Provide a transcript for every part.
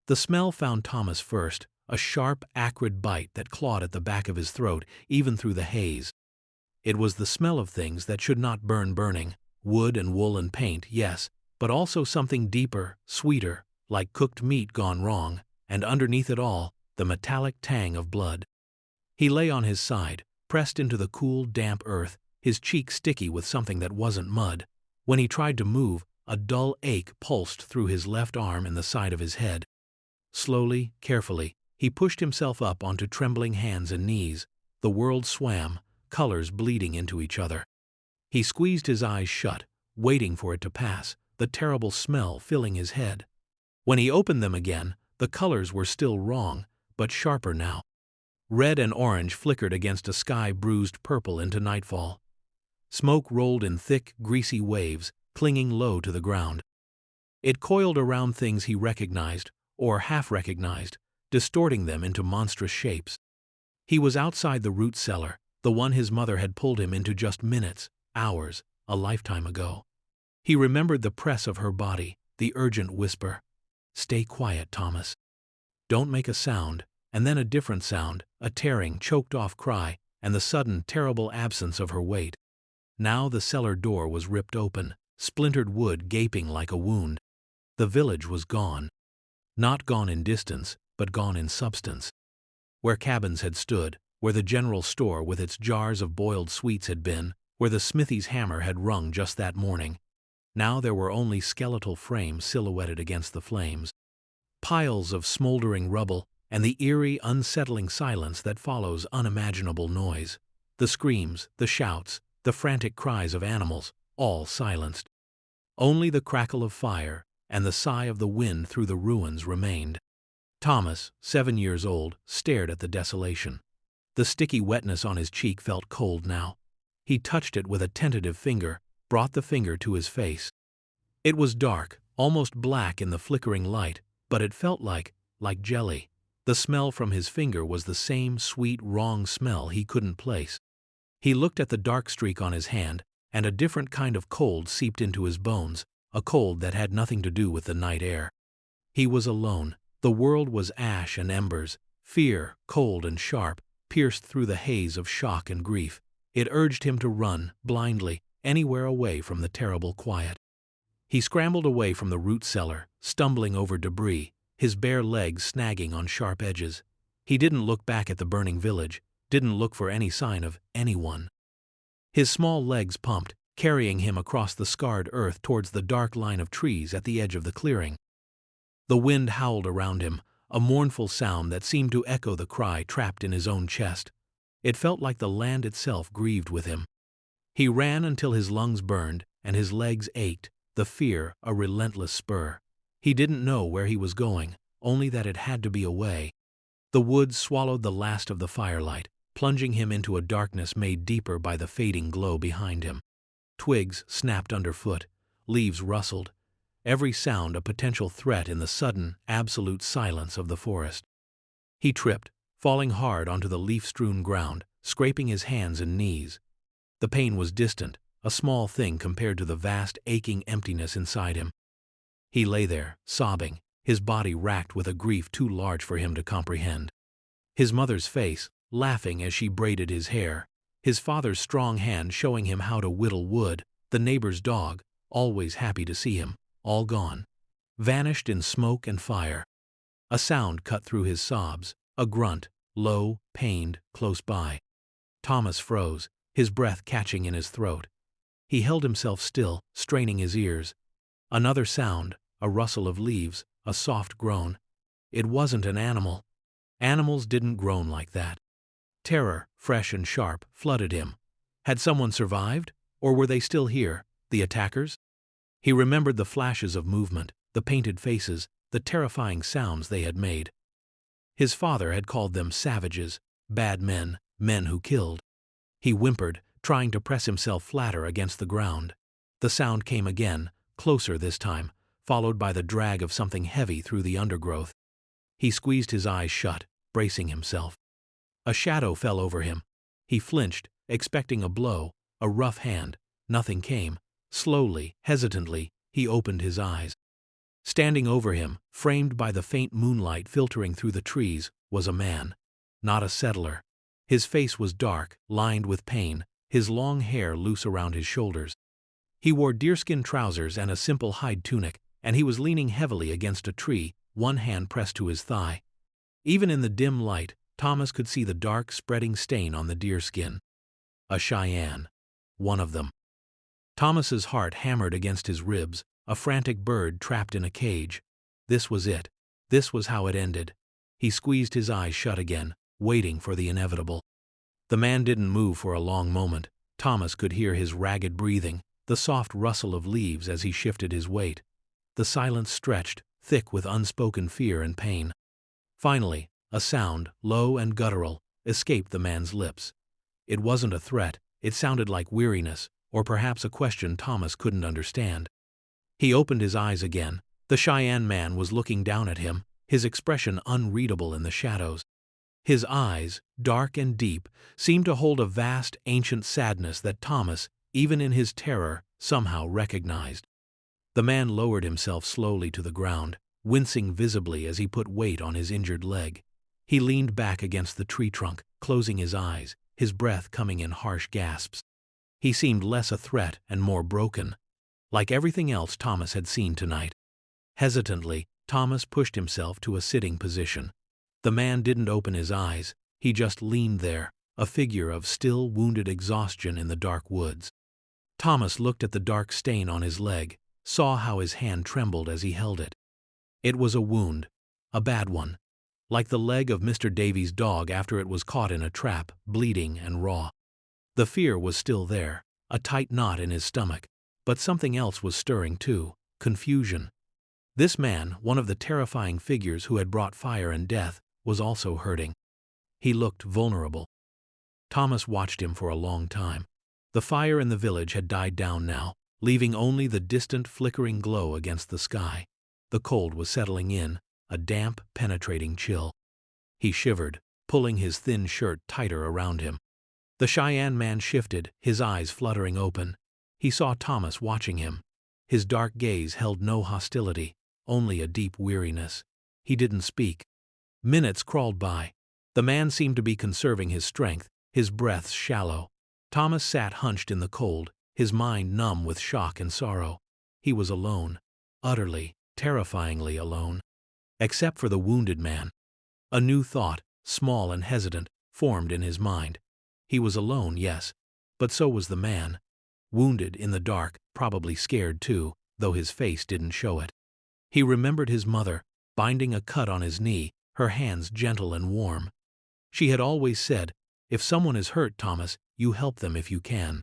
The smell found Thomas first, a sharp, acrid bite that clawed at the back of his throat, even through the haze. It was the smell of things that should not burning, wood and wool and paint, yes, but also something deeper, sweeter, like cooked meat gone wrong, and underneath it all, the metallic tang of blood. He lay on his side, pressed into the cool, damp earth, his cheek sticky with something that wasn't mud. When he tried to move, a dull ache pulsed through his left arm and the side of his head. Slowly, carefully, he pushed himself up onto trembling hands and knees. The world swam, colors bleeding into each other. He squeezed his eyes shut, waiting for it to pass, the terrible smell filling his head. When he opened them again, the colors were still wrong, but sharper now. Red and orange flickered against a sky bruised purple into nightfall. Smoke rolled in thick, greasy waves, clinging low to the ground. It coiled around things he recognized, or half-recognized, distorting them into monstrous shapes. He was outside the root cellar, the one his mother had pulled him into just minutes, hours, a lifetime ago. He remembered the press of her body, the urgent whisper, "Stay quiet, Thomas. Don't make a sound," and then a different sound, a tearing, choked-off cry, and the sudden, terrible absence of her weight. Now the cellar door was ripped open, splintered wood gaping like a wound. The village was gone. Not gone in distance, but gone in substance. Where cabins had stood, where the general store with its jars of boiled sweets had been, where the smithy's hammer had rung just that morning, now there were only skeletal frames silhouetted against the flames. Piles of smoldering rubble, and the eerie, unsettling silence that follows unimaginable noise. The screams, the shouts, the frantic cries of animals, all silenced. Only the crackle of fire and the sigh of the wind through the ruins remained. Thomas, 7 years old, stared at the desolation. The sticky wetness on his cheek felt cold now. He touched it with a tentative finger, brought the finger to his face. It was dark, almost black in the flickering light, but it felt like jelly. The smell from his finger was the same sweet, wrong smell he couldn't place. He looked at the dark streak on his hand, and a different kind of cold seeped into his bones, a cold that had nothing to do with the night air. He was alone. The world was ash and embers, fear, cold and sharp, pierced through the haze of shock and grief. It urged him to run, blindly, anywhere away from the terrible quiet. He scrambled away from the root cellar, stumbling over debris, his bare legs snagging on sharp edges. He didn't look back at the burning village, didn't look for any sign of anyone. His small legs pumped, carrying him across the scarred earth towards the dark line of trees at the edge of the clearing. The wind howled around him, a mournful sound that seemed to echo the cry trapped in his own chest. It felt like the land itself grieved with him. He ran until his lungs burned and his legs ached, the fear a relentless spur. He didn't know where he was going, only that it had to be away. The woods swallowed the last of the firelight, plunging him into a darkness made deeper by the fading glow behind him. Twigs snapped underfoot, leaves rustled, every sound a potential threat in the sudden, absolute silence of the forest. He tripped, falling hard onto the leaf-strewn ground, scraping his hands and knees. The pain was distant, a small thing compared to the vast, aching emptiness inside him. He lay there, sobbing, his body racked with a grief too large for him to comprehend. His mother's face, laughing as she braided his hair, his father's strong hand showing him how to whittle wood, the neighbor's dog, always happy to see him, all gone, vanished in smoke and fire. A sound cut through his sobs, a grunt, low, pained, close by. Thomas froze, his breath catching in his throat. He held himself still, straining his ears. Another sound, a rustle of leaves, a soft groan. It wasn't an animal. Animals didn't groan like that. Terror, fresh and sharp, flooded him. Had someone survived? Or were they still here, the attackers? He remembered the flashes of movement, the painted faces, the terrifying sounds they had made. His father had called them savages, bad men, men who killed. He whimpered, trying to press himself flatter against the ground. The sound came again, closer this time, followed by the drag of something heavy through the undergrowth. He squeezed his eyes shut, bracing himself. A shadow fell over him. He flinched, expecting a blow, a rough hand. Nothing came. Slowly, hesitantly, he opened his eyes. Standing over him, framed by the faint moonlight filtering through the trees, was a man. Not a settler. His face was dark, lined with pain, his long hair loose around his shoulders. He wore deerskin trousers and a simple hide tunic, and he was leaning heavily against a tree, one hand pressed to his thigh. Even in the dim light, Thomas could see the dark, spreading stain on the deerskin. A Cheyenne. One of them. Thomas's heart hammered against his ribs, a frantic bird trapped in a cage. This was it. This was how it ended. He squeezed his eyes shut again, waiting for the inevitable. The man didn't move for a long moment. Thomas could hear his ragged breathing, the soft rustle of leaves as he shifted his weight. The silence stretched, thick with unspoken fear and pain. Finally, a sound, low and guttural, escaped the man's lips. It wasn't a threat, it sounded like weariness, or perhaps a question Thomas couldn't understand. He opened his eyes again. The Cheyenne man was looking down at him, his expression unreadable in the shadows. His eyes, dark and deep, seemed to hold a vast, ancient sadness that Thomas, even in his terror, somehow recognized. The man lowered himself slowly to the ground, wincing visibly as he put weight on his injured leg. He leaned back against the tree trunk, closing his eyes, his breath coming in harsh gasps. He seemed less a threat and more broken, like everything else Thomas had seen tonight. Hesitantly, Thomas pushed himself to a sitting position. The man didn't open his eyes, he just leaned there, a figure of still, wounded exhaustion in the dark woods. Thomas looked at the dark stain on his leg, saw how his hand trembled as he held it. It was a wound, a bad one, like the leg of Mr. Davies' dog after it was caught in a trap, bleeding and raw. The fear was still there, a tight knot in his stomach, but something else was stirring too, confusion. This man, one of the terrifying figures who had brought fire and death, was also hurting. He looked vulnerable. Thomas watched him for a long time. The fire in the village had died down now, leaving only the distant flickering glow against the sky. The cold was settling in, a damp, penetrating chill. He shivered, pulling his thin shirt tighter around him. The Cheyenne man shifted, his eyes fluttering open. He saw Thomas watching him. His dark gaze held no hostility, only a deep weariness. He didn't speak. Minutes crawled by. The man seemed to be conserving his strength, his breaths shallow. Thomas sat hunched in the cold, his mind numb with shock and sorrow. He was alone, utterly, terrifyingly alone. Except for the wounded man. A new thought, small and hesitant, formed in his mind. He was alone, yes, but so was the man. Wounded in the dark, probably scared too, though his face didn't show it. He remembered his mother, binding a cut on his knee, her hands gentle and warm. She had always said, "If someone is hurt, Thomas, you help them if you can."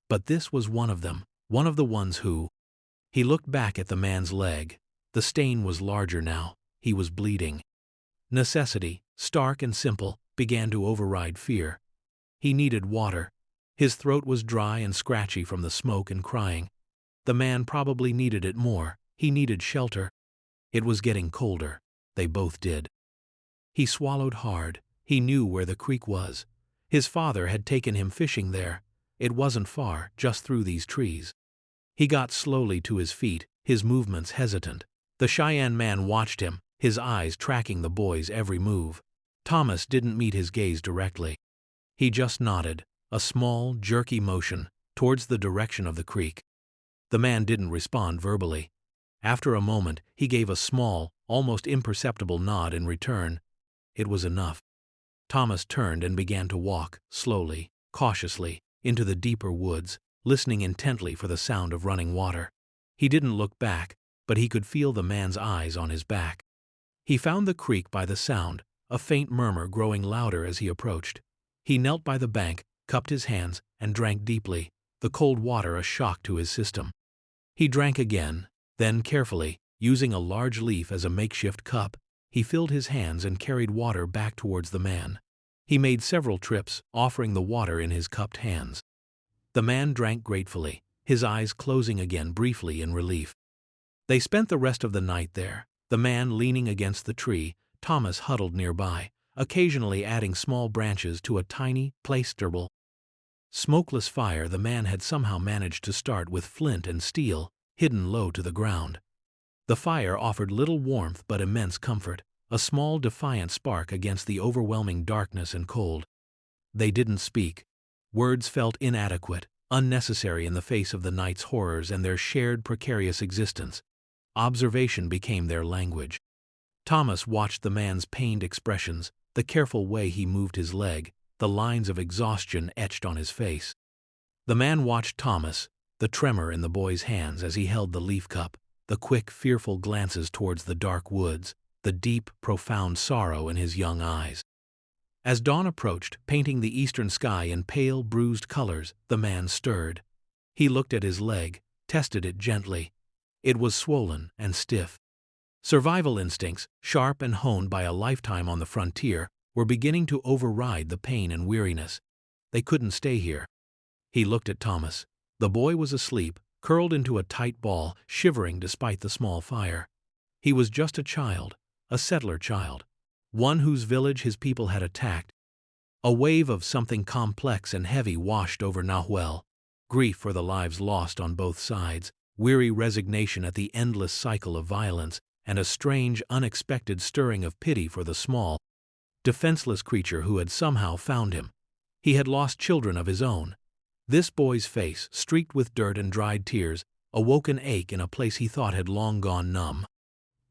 But this was one of them, one of the ones who... He looked back at the man's leg. The stain was larger now. He was bleeding. Necessity, stark and simple, began to override fear. He needed water. His throat was dry and scratchy from the smoke and crying. The man probably needed it more. He needed shelter. It was getting colder. They both did. He swallowed hard. He knew where the creek was. His father had taken him fishing there. It wasn't far, just through these trees. He got slowly to his feet, his movements hesitant. The Cheyenne man watched him, his eyes tracking the boy's every move. Thomas didn't meet his gaze directly. He just nodded, a small, jerky motion, towards the direction of the creek. The man didn't respond verbally. After a moment, he gave a small, almost imperceptible nod in return. It was enough. Thomas turned and began to walk, slowly, cautiously, into the deeper woods, listening intently for the sound of running water. He didn't look back, but he could feel the man's eyes on his back. He found the creek by the sound, a faint murmur growing louder as he approached. He knelt by the bank, cupped his hands, and drank deeply, the cold water a shock to his system. He drank again, then carefully, using a large leaf as a makeshift cup, he filled his hands and carried water back towards the man. He made several trips, offering the water in his cupped hands. The man drank gratefully, his eyes closing again briefly in relief. They spent the rest of the night there, the man leaning against the tree, Thomas huddled nearby, occasionally adding small branches to a tiny, placeable, smokeless fire the man had somehow managed to start with flint and steel, hidden low to the ground. The fire offered little warmth but immense comfort, a small defiant spark against the overwhelming darkness and cold. They didn't speak. Words felt inadequate, unnecessary in the face of the night's horrors and their shared precarious existence. Observation became their language. Thomas watched the man's pained expressions, the careful way he moved his leg, the lines of exhaustion etched on his face. The man watched Thomas, the tremor in the boy's hands as he held the leaf cup, the quick, fearful glances towards the dark woods, the deep, profound sorrow in his young eyes. As dawn approached, painting the eastern sky in pale, bruised colors, the man stirred. He looked at his leg, tested it gently. It was swollen and stiff. Survival instincts, sharp and honed by a lifetime on the frontier, were beginning to override the pain and weariness. They couldn't stay here. He looked at Thomas. The boy was asleep, curled into a tight ball, shivering despite the small fire. He was just a child, a settler child, one whose village his people had attacked. A wave of something complex and heavy washed over Nahuel. Grief for the lives lost on both sides, weary resignation at the endless cycle of violence, and a strange, unexpected stirring of pity for the small, defenseless creature who had somehow found him. He had lost children of his own. This boy's face, streaked with dirt and dried tears, awoke an ache in a place he thought had long gone numb.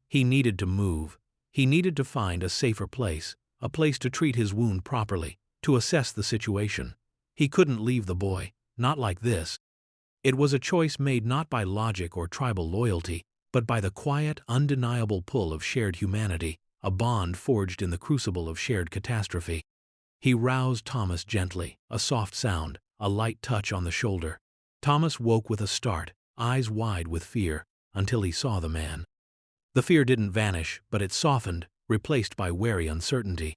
He needed to move. He needed to find a safer place, a place to treat his wound properly, to assess the situation. He couldn't leave the boy, not like this. It was a choice made not by logic or tribal loyalty, but by the quiet, undeniable pull of shared humanity, a bond forged in the crucible of shared catastrophe. He roused Thomas gently, a soft sound, a light touch on the shoulder. Thomas woke with a start, eyes wide with fear, until he saw the man. The fear didn't vanish, but it softened, replaced by wary uncertainty.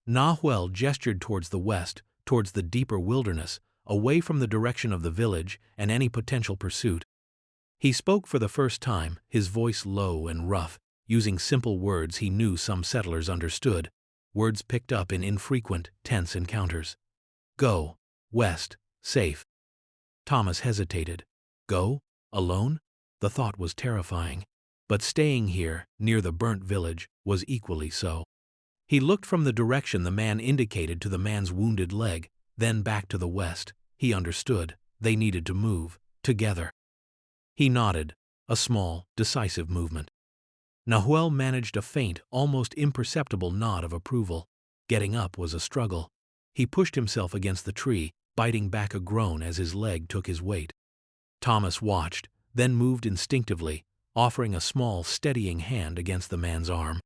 Nahuel gestured towards the west, towards the deeper wilderness, away from the direction of the village and any potential pursuit. He spoke for the first time, his voice low and rough, using simple words he knew some settlers understood, words picked up in infrequent, tense encounters. Go. West. Safe. Thomas hesitated. Go? Alone? The thought was terrifying. But staying here, near the burnt village, was equally so. He looked from the direction the man indicated to the man's wounded leg, then back to the west. He understood. They needed to move, together. He nodded, a small, decisive movement. Nahuel managed a faint, almost imperceptible nod of approval. Getting up was a struggle. He pushed himself against the tree, biting back a groan as his leg took his weight. Thomas watched, then moved instinctively, offering a small, steadying hand against the man's arm.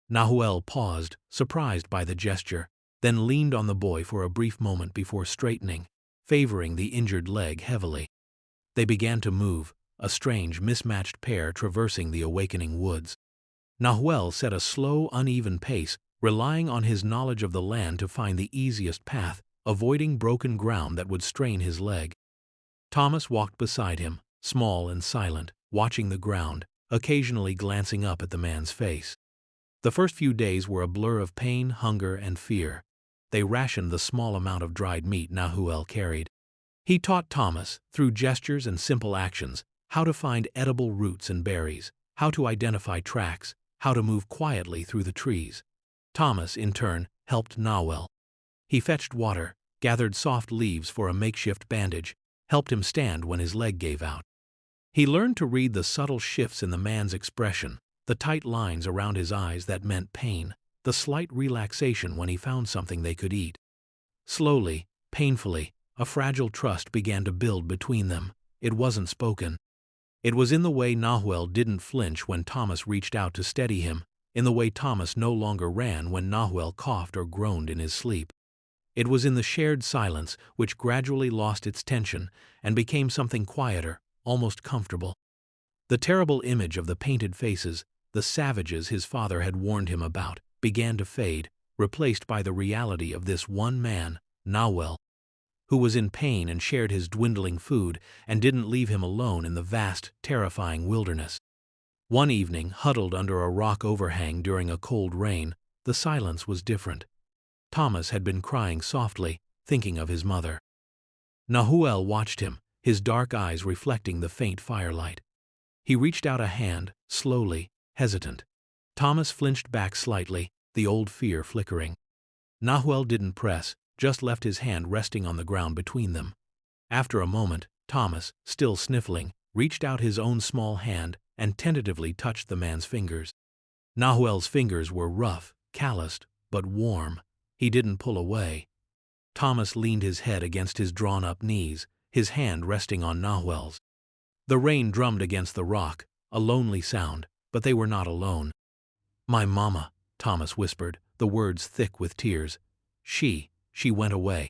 Nahuel paused, surprised by the gesture, then leaned on the boy for a brief moment before straightening, favoring the injured leg heavily. They began to move, a strange, mismatched pair traversing the awakening woods. Nahuel set a slow, uneven pace, relying on his knowledge of the land to find the easiest path, avoiding broken ground that would strain his leg. Thomas walked beside him, small and silent, watching the ground, occasionally glancing up at the man's face. The first few days were a blur of pain, hunger, and fear. They rationed the small amount of dried meat Nahuel carried. He taught Thomas, through gestures and simple actions, how to find edible roots and berries, how to identify tracks, how to move quietly through the trees. Thomas, in turn, helped Nahuel. He fetched water, gathered soft leaves for a makeshift bandage, helped him stand when his leg gave out. He learned to read the subtle shifts in the man's expression, the tight lines around his eyes that meant pain, the slight relaxation when he found something they could eat. Slowly, painfully, a fragile trust began to build between them. It wasn't spoken. It was in the way Nahuel didn't flinch when Thomas reached out to steady him, in the way Thomas no longer ran when Nahuel coughed or groaned in his sleep. It was in the shared silence which gradually lost its tension and became something quieter, almost comfortable. The terrible image of the painted faces, the savages his father had warned him about, began to fade, replaced by the reality of this one man, Nahuel, who was in pain and shared his dwindling food and didn't leave him alone in the vast, terrifying wilderness. One evening, huddled under a rock overhang during a cold rain, the silence was different. Thomas had been crying softly, thinking of his mother. Nahuel watched him, his dark eyes reflecting the faint firelight. He reached out a hand, slowly, hesitant. Thomas flinched back slightly, the old fear flickering. Nahuel didn't press, just left his hand resting on the ground between them. After a moment, Thomas, still sniffling, reached out his own small hand and tentatively touched the man's fingers. Nahuel's fingers were rough, calloused, but warm. He didn't pull away. Thomas leaned his head against his drawn-up knees, his hand resting on Nahuel's. The rain drummed against the rock, a lonely sound, but they were not alone. "My mama," Thomas whispered, the words thick with tears. She went away."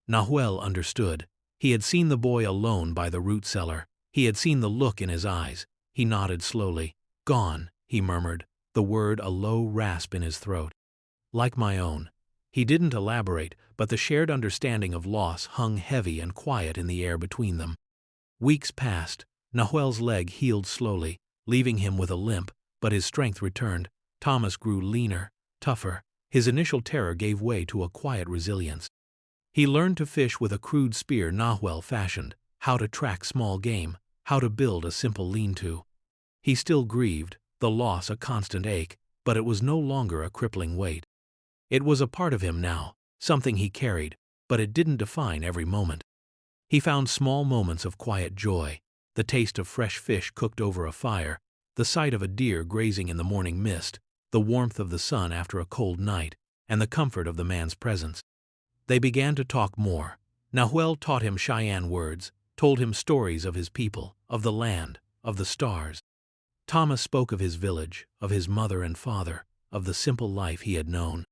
Nahuel understood. He had seen the boy alone by the root cellar. He had seen the look in his eyes. He nodded slowly. "Gone," he murmured, the word a low rasp in his throat. "Like my own." He didn't elaborate, but the shared understanding of loss hung heavy and quiet in the air between them. Weeks passed. Nahuel's leg healed slowly, leaving him with a limp, but his strength returned. Thomas grew leaner, tougher. His initial terror gave way to a quiet resilience. He learned to fish with a crude spear Nahuel fashioned, how to track small game, how to build a simple lean-to. He still grieved, the loss a constant ache, but it was no longer a crippling weight. It was a part of him now, something he carried, but it didn't define every moment. He found small moments of quiet joy, the taste of fresh fish cooked over a fire, the sight of a deer grazing in the morning mist, the warmth of the sun after a cold night, and the comfort of the man's presence. They began to talk more. Nahuel taught him Cheyenne words, told him stories of his people, of the land, of the stars. Thomas spoke of his village, of his mother and father, of the simple life he had known.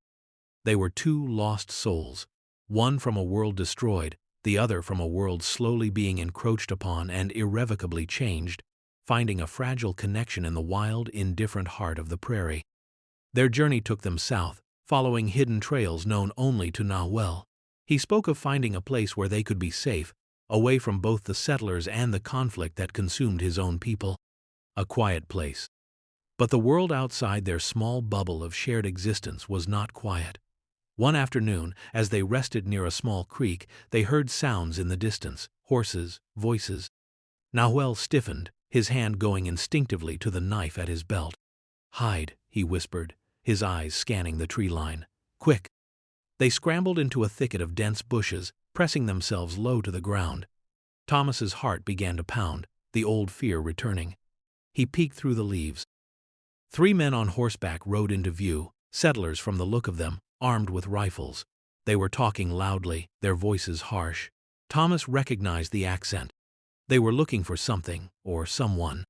They were two lost souls, one from a world destroyed, the other from a world slowly being encroached upon and irrevocably changed, finding a fragile connection in the wild, indifferent heart of the prairie. Their journey took them south, following hidden trails known only to Nahuel. He spoke of finding a place where they could be safe, away from both the settlers and the conflict that consumed his own people. A quiet place. But the world outside their small bubble of shared existence was not quiet. One afternoon, as they rested near a small creek, they heard sounds in the distance, horses, voices. Nahuel stiffened, his hand going instinctively to the knife at his belt. "Hide," he whispered, his eyes scanning the tree line. "Quick!" They scrambled into a thicket of dense bushes, pressing themselves low to the ground. Thomas's heart began to pound, the old fear returning. He peeked through the leaves. 3 men on horseback rode into view, settlers from the look of them, armed with rifles. They were talking loudly, their voices harsh. Thomas recognized the accent. They were looking for something, or someone.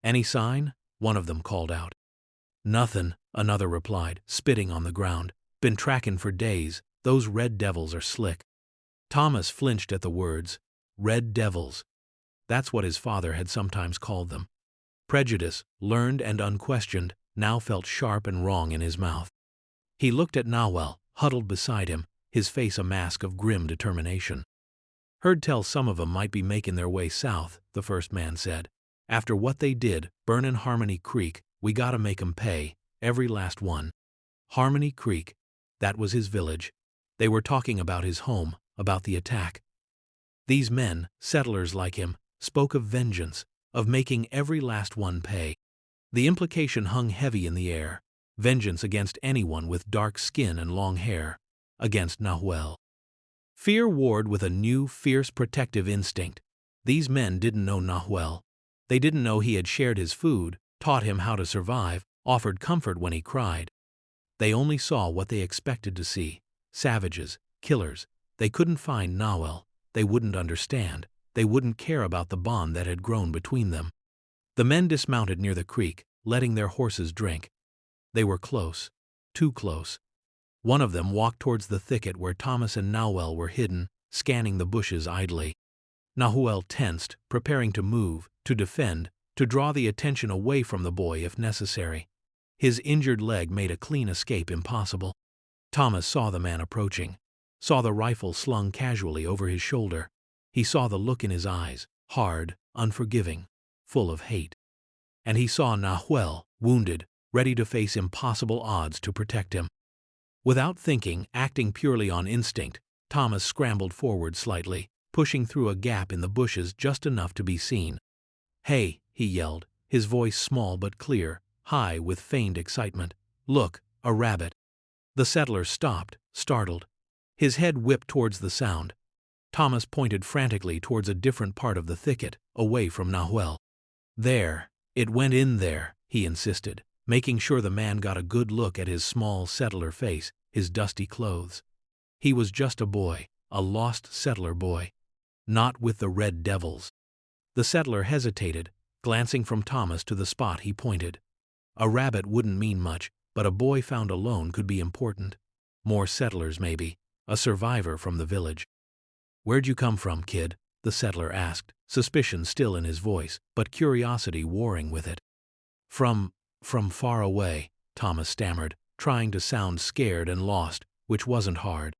"Any sign?" one of them called out. "Nothin'," another replied, spitting on the ground. "Been tracking for days. Those red devils are slick." Thomas flinched at the words. Red devils. That's what his father had sometimes called them. Prejudice, learned and unquestioned, now felt sharp and wrong in his mouth. He looked at Nahuel, huddled beside him, his face a mask of grim determination. "Heard tell some of 'em might be making their way south," the first man said. "After what they did, burnin' Harmony Creek, we gotta make 'em pay, every last one." Harmony Creek. That was his village. They were talking about his home, about the attack. These men, settlers like him, spoke of vengeance, of making every last one pay. The implication hung heavy in the air. Vengeance against anyone with dark skin and long hair. Against Nahuel. Fear warred with a new, fierce protective instinct. These men didn't know Nahuel. They didn't know he had shared his food, taught him how to survive, offered comfort when he cried. They only saw what they expected to see. Savages, killers. They couldn't find Nahuel. They wouldn't understand. They wouldn't care about the bond that had grown between them. The men dismounted near the creek, letting their horses drink. They were close. Too close. One of them walked towards the thicket where Thomas and Nahuel were hidden, scanning the bushes idly. Nahuel tensed, preparing to move, to defend, to draw the attention away from the boy if necessary. His injured leg made a clean escape impossible. Thomas saw the man approaching, saw the rifle slung casually over his shoulder. He saw the look in his eyes, hard, unforgiving, full of hate. And he saw Nahuel, wounded, ready to face impossible odds to protect him. Without thinking, acting purely on instinct, Thomas scrambled forward slightly, pushing through a gap in the bushes just enough to be seen. "Hey," he yelled, his voice small but clear, high with feigned excitement. "Look, a rabbit." The settler stopped, startled. His head whipped towards the sound. Thomas pointed frantically towards a different part of the thicket, away from Nahuel. "There. It went in there," he insisted, making sure the man got a good look at his small settler face, his dusty clothes. He was just a boy, a lost settler boy. Not with the red devils. The settler hesitated, glancing from Thomas to the spot he pointed. A rabbit wouldn't mean much, but a boy found alone could be important. More settlers maybe, a survivor from the village. "Where'd you come from, kid?" the settler asked, suspicion still in his voice, but curiosity warring with it. From far away," Thomas stammered, trying to sound scared and lost, which wasn't hard.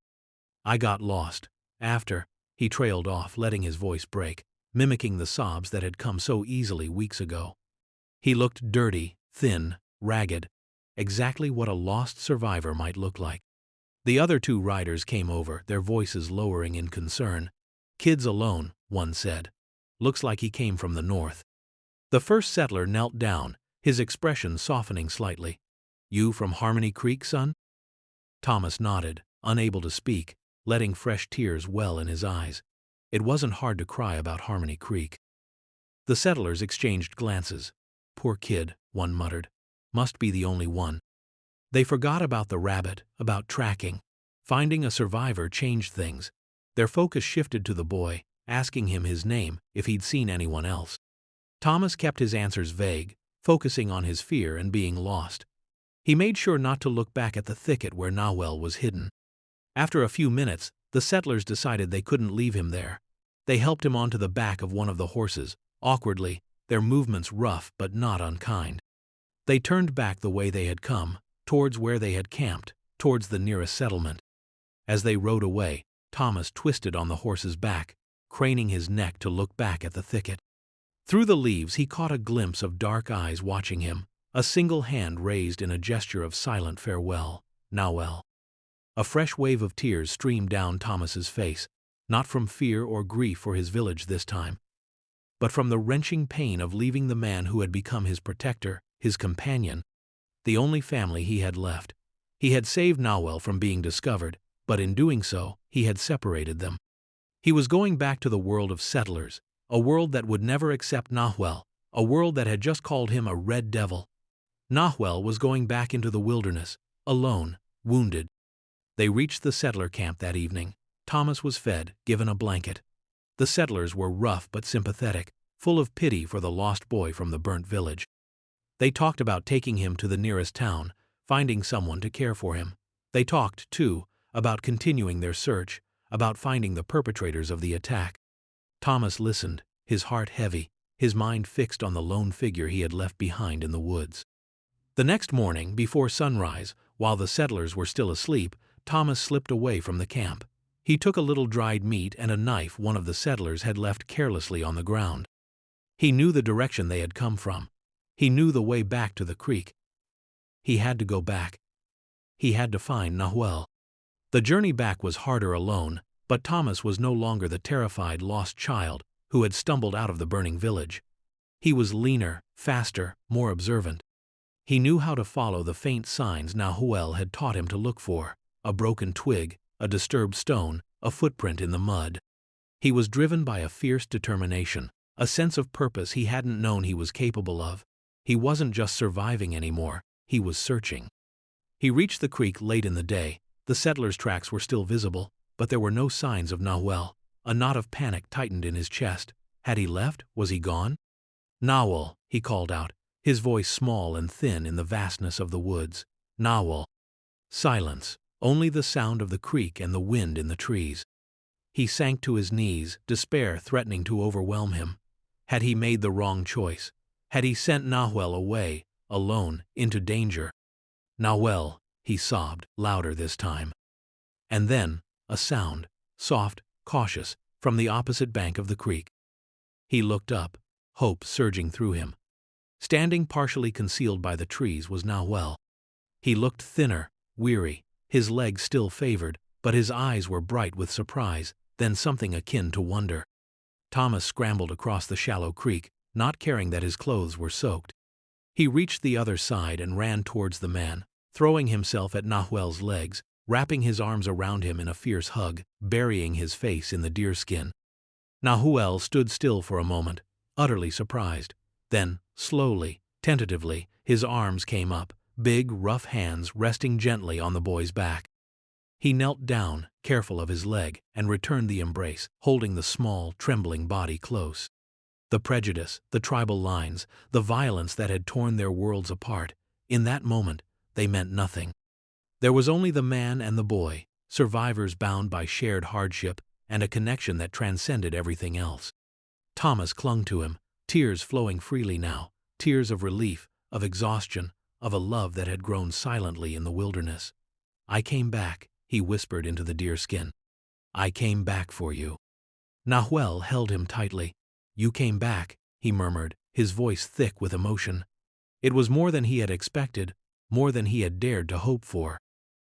"I got lost. After," he trailed off, letting his voice break, mimicking the sobs that had come so easily weeks ago. He looked dirty, thin, ragged, exactly what a lost survivor might look like. The other two riders came over, their voices lowering in concern. "Kid's alone," one said. "Looks like he came from the north." The first settler knelt down, his expression softening slightly. "You from Harmony Creek, son?" Thomas nodded, unable to speak, letting fresh tears well in his eyes. It wasn't hard to cry about Harmony Creek. The settlers exchanged glances. "Poor kid," one muttered. "Must be the only one." They forgot about the rabbit, about tracking. Finding a survivor changed things. Their focus shifted to the boy, asking him his name, if he'd seen anyone else. Thomas kept his answers vague, focusing on his fear and being lost. He made sure not to look back at the thicket where Nahuel was hidden. After a few minutes, the settlers decided they couldn't leave him there. They helped him onto the back of one of the horses, awkwardly, their movements rough but not unkind. They turned back the way they had come, towards where they had camped, towards the nearest settlement. As they rode away, Thomas twisted on the horse's back, craning his neck to look back at the thicket. Through the leaves he caught a glimpse of dark eyes watching him, a single hand raised in a gesture of silent farewell. "Nahuel." A fresh wave of tears streamed down Thomas's face, not from fear or grief for his village this time, but from the wrenching pain of leaving the man who had become his protector, his companion, the only family he had left. He had saved Nahuel from being discovered, but in doing so, he had separated them. He was going back to the world of settlers, a world that would never accept Nahuel, a world that had just called him a red devil. Nahuel was going back into the wilderness, alone, wounded. They reached the settler camp that evening. Thomas was fed, given a blanket. The settlers were rough but sympathetic, full of pity for the lost boy from the burnt village. They talked about taking him to the nearest town, finding someone to care for him. They talked, too, about continuing their search, about finding the perpetrators of the attack. Thomas listened, his heart heavy, his mind fixed on the lone figure he had left behind in the woods. The next morning, before sunrise, while the settlers were still asleep, Thomas slipped away from the camp. He took a little dried meat and a knife one of the settlers had left carelessly on the ground. He knew the direction they had come from. He knew the way back to the creek. He had to go back. He had to find Nahuel. The journey back was harder alone, but Thomas was no longer the terrified lost child who had stumbled out of the burning village. He was leaner, faster, more observant. He knew how to follow the faint signs Nahuel had taught him to look for: a broken twig, a disturbed stone, a footprint in the mud. He was driven by a fierce determination, a sense of purpose he hadn't known he was capable of. He wasn't just surviving anymore, he was searching. He reached the creek late in the day. The settlers' tracks were still visible, but there were no signs of Nahuel. A knot of panic tightened in his chest. Had he left? Was he gone? "Nahuel," he called out, his voice small and thin in the vastness of the woods. "Nahuel." Silence, only the sound of the creek and the wind in the trees. He sank to his knees, despair threatening to overwhelm him. Had he made the wrong choice? Had he sent Nahuel away, alone, into danger? "Nahuel," he sobbed, louder this time. And then, a sound, soft, cautious, from the opposite bank of the creek. He looked up, hope surging through him. Standing partially concealed by the trees was Nahuel. He looked thinner, weary, his legs still favored, but his eyes were bright with surprise, then something akin to wonder. Thomas scrambled across the shallow creek, not caring that his clothes were soaked. He reached the other side and ran towards the man, throwing himself at Nahuel's legs, wrapping his arms around him in a fierce hug, burying his face in the deerskin. Nahuel stood still for a moment, utterly surprised. Then, slowly, tentatively, his arms came up, big, rough hands resting gently on the boy's back. He knelt down, careful of his leg, and returned the embrace, holding the small, trembling body close. The prejudice, the tribal lines, the violence that had torn their worlds apart, in that moment, they meant nothing. There was only the man and the boy, survivors bound by shared hardship and a connection that transcended everything else. Thomas clung to him, tears flowing freely now, tears of relief, of exhaustion, of a love that had grown silently in the wilderness. "I came back," he whispered into the deerskin. "I came back for you." Nahuel held him tightly. "You came back," he murmured, his voice thick with emotion. It was more than he had expected, more than he had dared to hope for.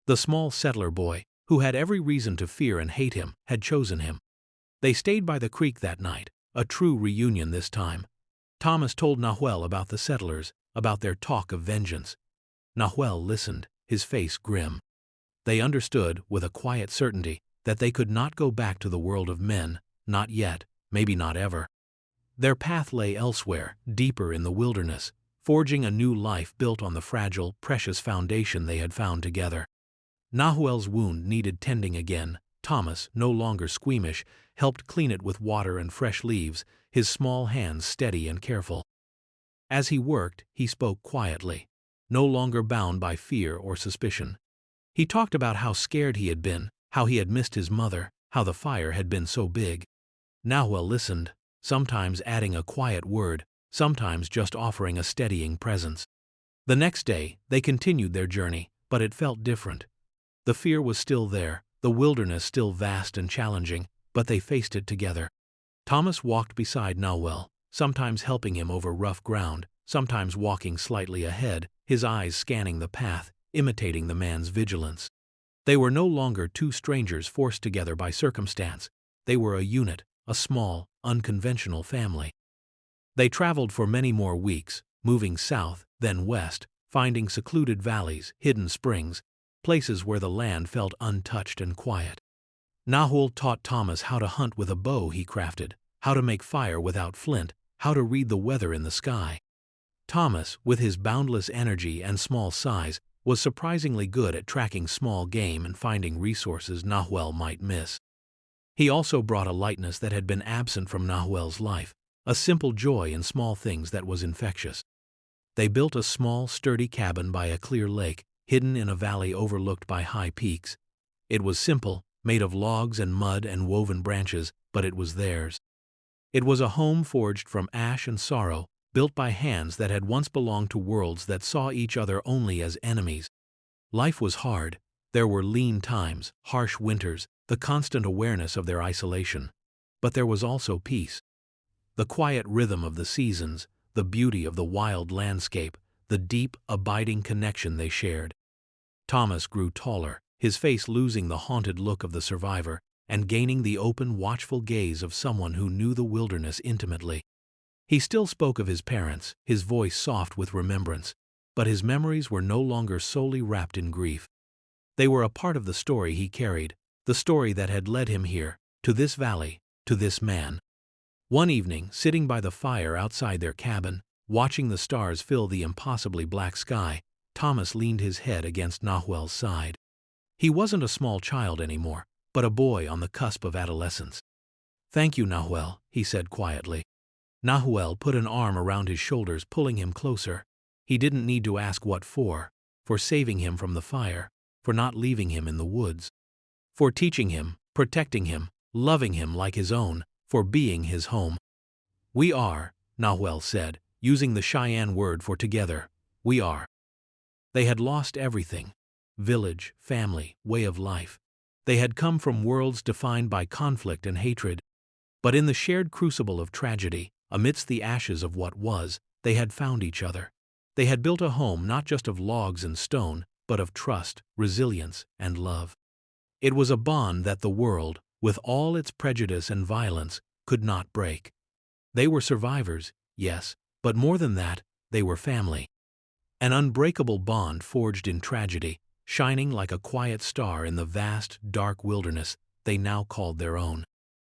The small settler boy, who had every reason to fear and hate him, had chosen him. They stayed by the creek that night, a true reunion this time. Thomas told Nahuel about the settlers, about their talk of vengeance. Nahuel listened, his face grim. They understood, with a quiet certainty, that they could not go back to the world of men, not yet, maybe not ever. Their path lay elsewhere, deeper in the wilderness, forging a new life built on the fragile, precious foundation they had found together. Nahuel's wound needed tending again. Thomas, no longer squeamish, helped clean it with water and fresh leaves, his small hands steady and careful. As he worked, he spoke quietly, no longer bound by fear or suspicion. He talked about how scared he had been, how he had missed his mother, how the fire had been so big. Nahuel listened, sometimes adding a quiet word, sometimes just offering a steadying presence. The next day, they continued their journey, but it felt different. The fear was still there, the wilderness still vast and challenging, but they faced it together. Thomas walked beside Nahuel, sometimes helping him over rough ground, sometimes walking slightly ahead, his eyes scanning the path, imitating the man's vigilance. They were no longer two strangers forced together by circumstance. They were a unit, a small, unconventional family. They traveled for many more weeks, moving south, then west, finding secluded valleys, hidden springs, places where the land felt untouched and quiet. Nahuel taught Thomas how to hunt with a bow he crafted, how to make fire without flint, how to read the weather in the sky. Thomas, with his boundless energy and small size, was surprisingly good at tracking small game and finding resources Nahuel might miss. He also brought a lightness that had been absent from Nahuel's life, a simple joy in small things that was infectious. They built a small, sturdy cabin by a clear lake, hidden in a valley overlooked by high peaks. It was simple, made of logs and mud and woven branches, but it was theirs. It was a home forged from ash and sorrow, built by hands that had once belonged to worlds that saw each other only as enemies. Life was hard. There were lean times, harsh winters, the constant awareness of their isolation. But there was also peace. The quiet rhythm of the seasons, the beauty of the wild landscape, the deep, abiding connection they shared. Thomas grew taller, his face losing the haunted look of the survivor and gaining the open, watchful gaze of someone who knew the wilderness intimately. He still spoke of his parents, his voice soft with remembrance, but his memories were no longer solely wrapped in grief. They were a part of the story he carried, the story that had led him here, to this valley, to this man. One evening, sitting by the fire outside their cabin, watching the stars fill the impossibly black sky, Thomas leaned his head against Nahuel's side. He wasn't a small child anymore, but a boy on the cusp of adolescence. "Thank you, Nahuel," he said quietly. Nahuel put an arm around his shoulders, pulling him closer. He didn't need to ask what for saving him from the fire, for not leaving him in the woods, for teaching him, protecting him, loving him like his own, for being his home. "We are," Nahuel said, using the Cheyenne word for together. "We are." They had lost everything: village, family, way of life. They had come from worlds defined by conflict and hatred. But in the shared crucible of tragedy, amidst the ashes of what was, they had found each other. They had built a home not just of logs and stone, but of trust, resilience, and love. It was a bond that the world, with all its prejudice and violence, could not break. They were survivors, yes, but more than that, they were family. An unbreakable bond forged in tragedy, shining like a quiet star in the vast, dark wilderness they now called their own.